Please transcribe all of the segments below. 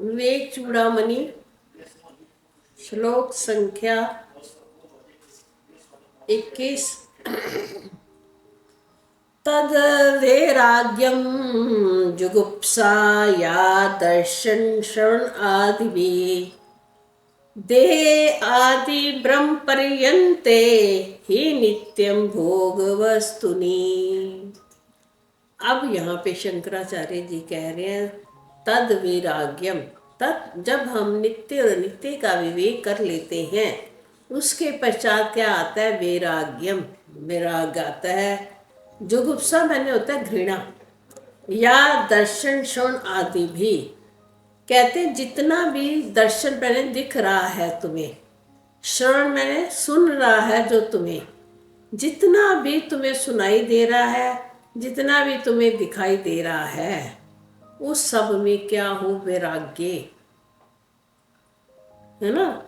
विवेक चूड़ामणि श्लोक संख्या 21। तद वैराग्यम जुगुप्सा या दर्शन श्रवण आदि भी देह आदि ब्रह्म पर्यन्ते ही नित्यम भोग वस्तुनि। अब यहाँ पे शंकराचार्य जी कह रहे हैं तद वैराग्यम, तद जब हम नित्य और नित्य का विवेक कर लेते हैं उसके पश्चात क्या आता है? वैराग्यम, वैराग आता है। जुगुप्सा मैंने होता है घृणा, या दर्शन श्रवण आदि भी। कहते जितना भी दर्शन मैंने दिख रहा है तुम्हें, श्रवण मैंने सुन रहा है जो तुम्हें, जितना भी तुम्हें सुनाई दे रहा है, जितना भी तुम्हें दिखाई दे रहा है, उस सब में क्या हो? वैराग्य, है ना।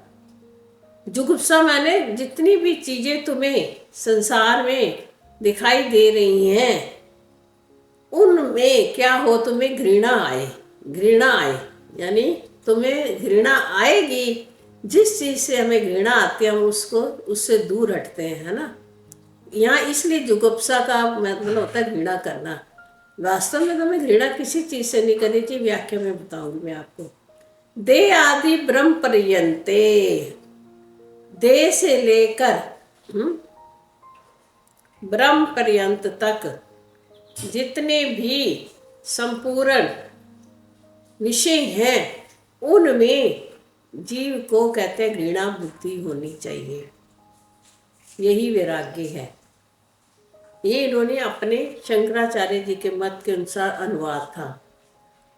जुगुप्सा माने जितनी भी चीजें तुम्हें संसार में दिखाई दे रही हैं उनमें क्या हो? तुम्हें घृणा आए, घृणा आए, यानी तुम्हें घृणा आएगी। जिस चीज से हमें घृणा आती है हम उसको उससे दूर हटते हैं, है ना। यहाँ इसलिए जुगुप्सा का मतलब होता है घृणा करना। वास्तव में तुम्हें घृणा किसी चीज से नहीं करनी चाहिए। व्याख्या में बताऊंगी मैं आपको। दे आदि ब्रह्म पर्यन्ते, दे से लेकर ब्रह्म पर्यंत तक जितने भी संपूर्ण विषय हैं उनमें जीव को कहते हैं घृणा बुद्धि होनी चाहिए। यही वैराग्य है। ये इन्होंने अपने शंकराचार्य जी के मत के अनुसार अनुवाद था।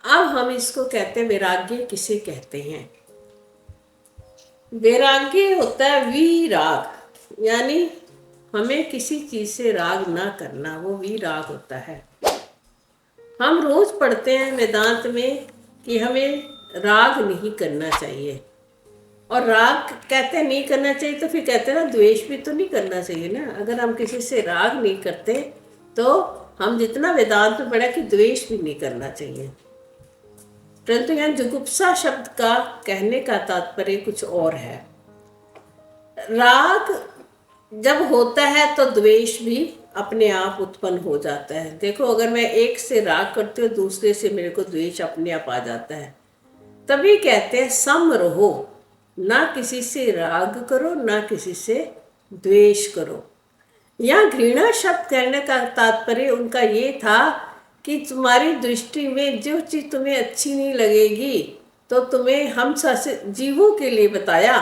अब हम इसको कहते हैं वैराग्य किसे कहते हैं? वैराग्य होता है विराग, यानी हमें किसी चीज से राग ना करना, वो विराग होता है। हम रोज पढ़ते हैं वेदांत में कि हमें राग नहीं करना चाहिए, और राग कहते हैं नहीं करना चाहिए तो फिर कहते हैं ना द्वेष भी तो नहीं करना चाहिए ना। अगर हम किसी से राग नहीं करते तो हम जितना वेदांत में पढ़ा कि द्वेष भी नहीं करना चाहिए। परंतु यहाँ जुगुप्सा शब्द का कहने का तात्पर्य कुछ और है। राग जब होता है तो द्वेष भी अपने आप उत्पन्न हो जाता है। देखो, अगर मैं एक से राग करती हूँ दूसरे से मेरे को द्वेष अपने आप आ जाता है। तभी कहते हैं सम रहो, ना किसी से राग करो ना किसी से द्वेष करो। यहाँ घृणा शब्द कहने का तात्पर्य उनका ये था कि तुम्हारी दृष्टि में जो चीज़ तुम्हें अच्छी नहीं लगेगी तो तुम्हें, हम सब जीवों के लिए बताया,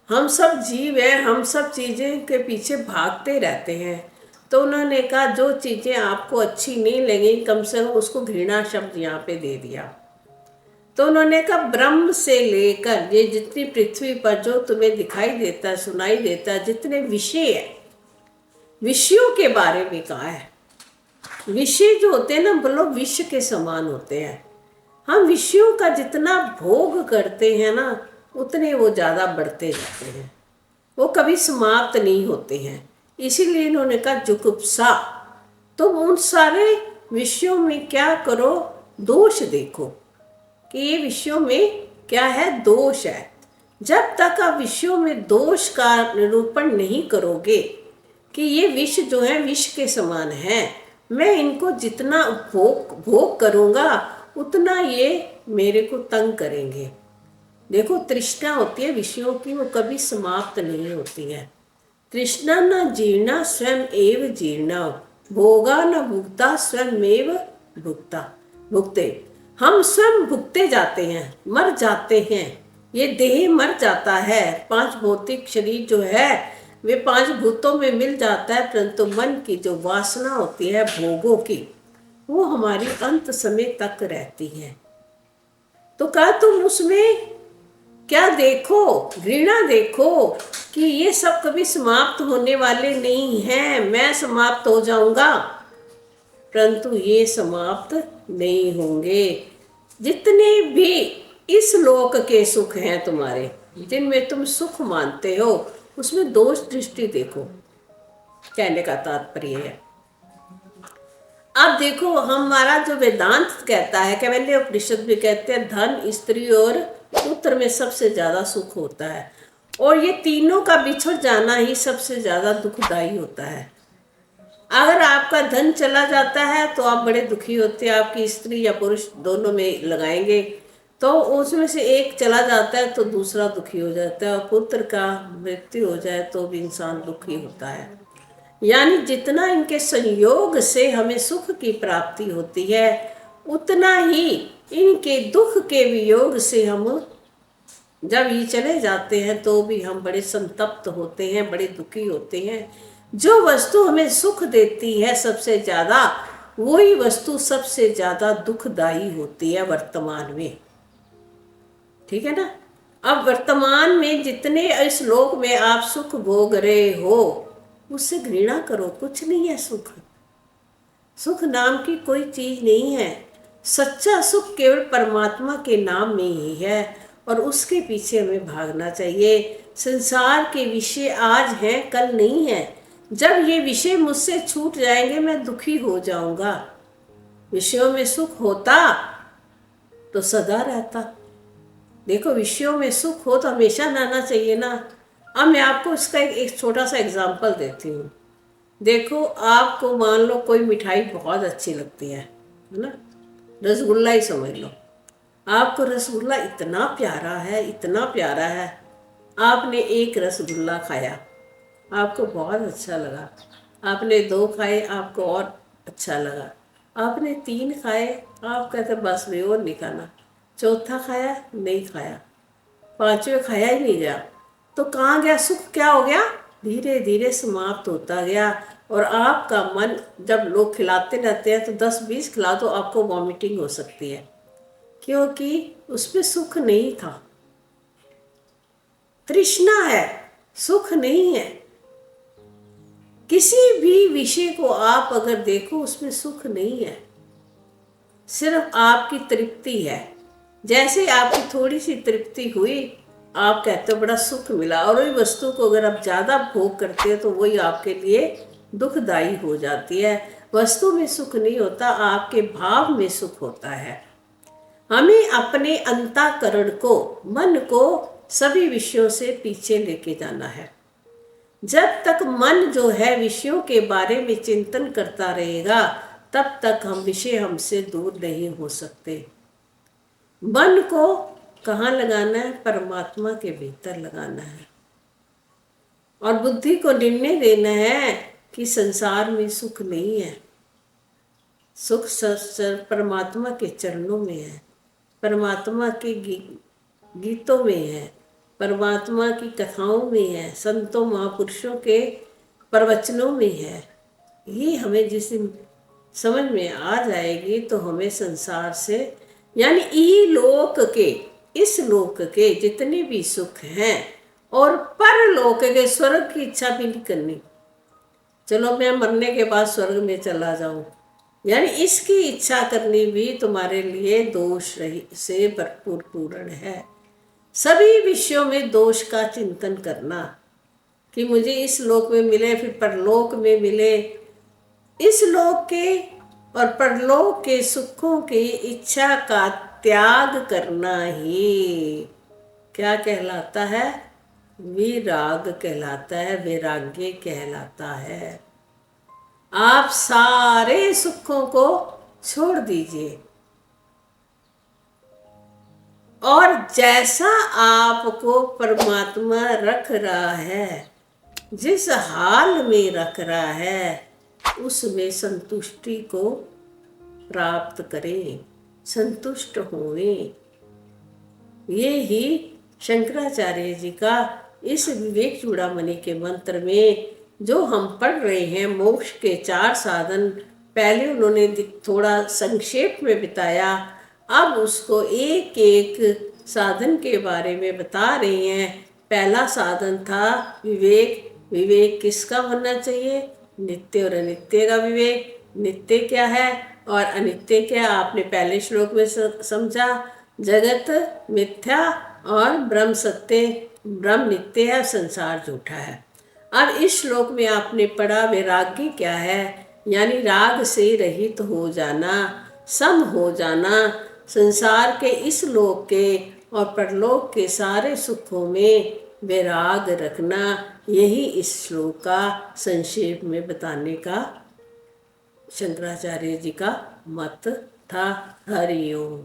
हम सब जीव हैं, हम सब चीज़ें के पीछे भागते रहते हैं। तो उन्होंने कहा जो चीज़ें आपको अच्छी नहीं लगी कम से कम उसको घृणा शब्द यहाँ पे दे दिया। तो उन्होंने कहा ब्रह्म से लेकर ये जितनी पृथ्वी पर जो तुम्हें दिखाई देता है, सुनाई देता है, जितने विषय है, विषयों के बारे में कहा है। विषय जो होते हैं ना, बोलो विष के समान होते हैं। हम विषयों का जितना भोग करते हैं ना उतने वो ज़्यादा बढ़ते जाते हैं, वो कभी समाप्त नहीं होते हैं। इसीलिए इन्होंने कहा जुगुप्सा। तो उन सारे विषयों में क्या करो? दोष देखो कि ये विषयों में क्या है? दोष है। जब तक आप विषयों में दोष का निरूपण नहीं करोगे कि ये विष जो है विष के समान है, मैं इनको जितना भोग करूँगा उतना ये मेरे को तंग करेंगे। देखो, तृष्णा होती है विषयों की, वो कभी समाप्त नहीं होती है। तृष्णा न जीर्णा स्वयं एव जीर्णा, भोगा न भुगता स्वयं एव भुगते। हम स्वयं भुगते जाते हैं, मर जाते हैं। ये देह मर जाता है, 5 भौतिक शरीर जो है वे 5 भूतों में मिल जाता है, परंतु मन की जो वासना होती है भोगों की, वो हमारी अंत समय तक रहती है। तो कहा तुम उसमें क्या देखो? घृणा देखो कि ये सब कभी समाप्त होने वाले नहीं हैं, मैं समाप्त हो जाऊंगा, परंतु ये समाप्त नहीं होंगे। जितने भी इस लोक के सुख हैं तुम्हारे, जिनमें तुम सुख मानते हो, उसमें दोष दृष्टि देखो, कहने का तात्पर्य है। अब देखो हमारा जो वेदांत कहता है, कैवल्य उपनिषद भी कहते हैं धन, स्त्री और पुत्र में सबसे ज्यादा सुख होता है, और ये तीनों का बिछड़ जाना ही सबसे ज्यादा दुखदाई होता है। अगर आपका धन चला जाता है तो आप बड़े दुखी होते हैं, आपकी स्त्री या पुरुष दोनों में लगाएंगे, तो उसमें से एक चला जाता है तो दूसरा दुखी हो जाता है, और पुत्र का मृत्यु हो जाए तो भी इंसान दुखी होता है। यानी जितना इनके संयोग से हमें सुख की प्राप्ति होती है, उतना ही इनके दुख के वियोग से हम जब ये चले जाते हैं तो भी हम बड़े संतप्त होते हैं, बड़े दुखी होते हैं। जो वस्तु हमें सुख देती है सबसे ज़्यादा, वही वस्तु सबसे ज़्यादा दुखदाई होती है वर्तमान में। ठीक है ना। अब वर्तमान में जितने इस लोक में आप सुख भोग रहे हो, उससे घृणा करो, कुछ नहीं है सुख। सुख नाम की कोई चीज नहीं है। सच्चा सुख केवल परमात्मा के नाम में ही है, और उसके पीछे हमें भागना चाहिए। संसार के विषय आज हैं, कल नहीं है। जब ये विषय मुझसे छूट जाएंगे मैं दुखी हो जाऊंगा। विषयों में सुख होता तो सदा रहता। देखो विषयों में सुख हो तो हमेशा रहना चाहिए ना। अब मैं आपको इसका एक छोटा सा एग्जाम्पल देती हूँ। देखो आपको मान लो कोई मिठाई बहुत अच्छी लगती है ना, रसगुल्ला ही समझ लो। आपको रसगुल्ला इतना प्यारा है, इतना प्यारा है, आपने एक रसगुल्ला खाया, आपको बहुत अच्छा लगा। आपने 2 खाए, आपको और अच्छा लगा। आपने 3 खाए, आप कहते बस भी और नहीं खाना। चौथा खाया, नहीं खाया। 5वें खाया ही नहीं गया। तो कहाँ गया सुख, क्या हो गया? धीरे धीरे समाप्त होता गया। और आपका मन, जब लोग खिलाते रहते हैं तो 10-20 खिला तो आपको वॉमिटिंग हो सकती है, क्योंकि उसमें सुख नहीं था। तृष्णा है, सुख नहीं है। किसी भी विषय को आप अगर देखो उसमें सुख नहीं है, सिर्फ आपकी तृप्ति है। जैसे आपकी थोड़ी सी तृप्ति हुई, आप कहते हो बड़ा सुख मिला, और वही वस्तु को अगर आप ज़्यादा भोग करते हो तो वही आपके लिए दुखदाई हो जाती है। वस्तु में सुख नहीं होता, आपके भाव में सुख होता है। हमें अपने अंतःकरण को, मन को सभी विषयों से पीछे लेके जाना है। जब तक मन जो है विषयों के बारे में चिंतन करता रहेगा, तब तक हम विषय हमसे दूर नहीं हो सकते। मन को कहाँ लगाना है? परमात्मा के भीतर लगाना है, और बुद्धि को निर्णय देना है कि संसार में सुख नहीं है। सुख परमात्मा के चरणों में है, परमात्मा के गीतों में है, परमात्मा की कथाओं में है, संतों महापुरुषों के प्रवचनों में है। ये हमें जिस दिन समझ में आ जाएगी तो हमें संसार से, यानी इलोक के, इस लोक के जितने भी सुख हैं और परलोक के स्वर्ग की इच्छा भी नहीं करनी। चलो मैं मरने के बाद स्वर्ग में चला जाऊं, यानी इसकी इच्छा करनी भी तुम्हारे लिए दोष से भरपूर पूर्ण है। सभी विषयों में दोष का चिंतन करना कि मुझे इस लोक में मिले, फिर परलोक में मिले। इस लोक के और परलोक के सुखों की इच्छा का त्याग करना ही क्या कहलाता है? विराग कहलाता है, वैराग्य कहलाता है। आप सारे सुखों को छोड़ दीजिए, और जैसा आपको परमात्मा रख रहा है, जिस हाल में रख रहा है, उसमें संतुष्टि को प्राप्त करें, संतुष्ट होवें। ये ही शंकराचार्य जी का इस विवेक चूड़ामणि के मंत्र में जो हम पढ़ रहे हैं, मोक्ष के 4 साधन, पहले उन्होंने थोड़ा संक्षेप में बताया, अब उसको एक एक साधन के बारे में बता रहे हैं। पहला साधन था विवेक। विवेक किसका होना चाहिए? नित्य और अनित्य का विवेक। नित्य क्या है और अनित्य क्या? आपने पहले श्लोक में समझा। जगत मिथ्या और ब्रह्म सत्य, ब्रह्म नित्य है, संसार झूठा है। अब इस श्लोक में आपने पढ़ा वैराग्य क्या है। यानी राग से रहित हो जाना, सम हो जाना, संसार के इस लोक के और परलोक के सारे सुखों में वैराग रखना, यही इस श्लोक का संक्षेप में बताने का शंकराचार्य जी का मत था। हरि ओम।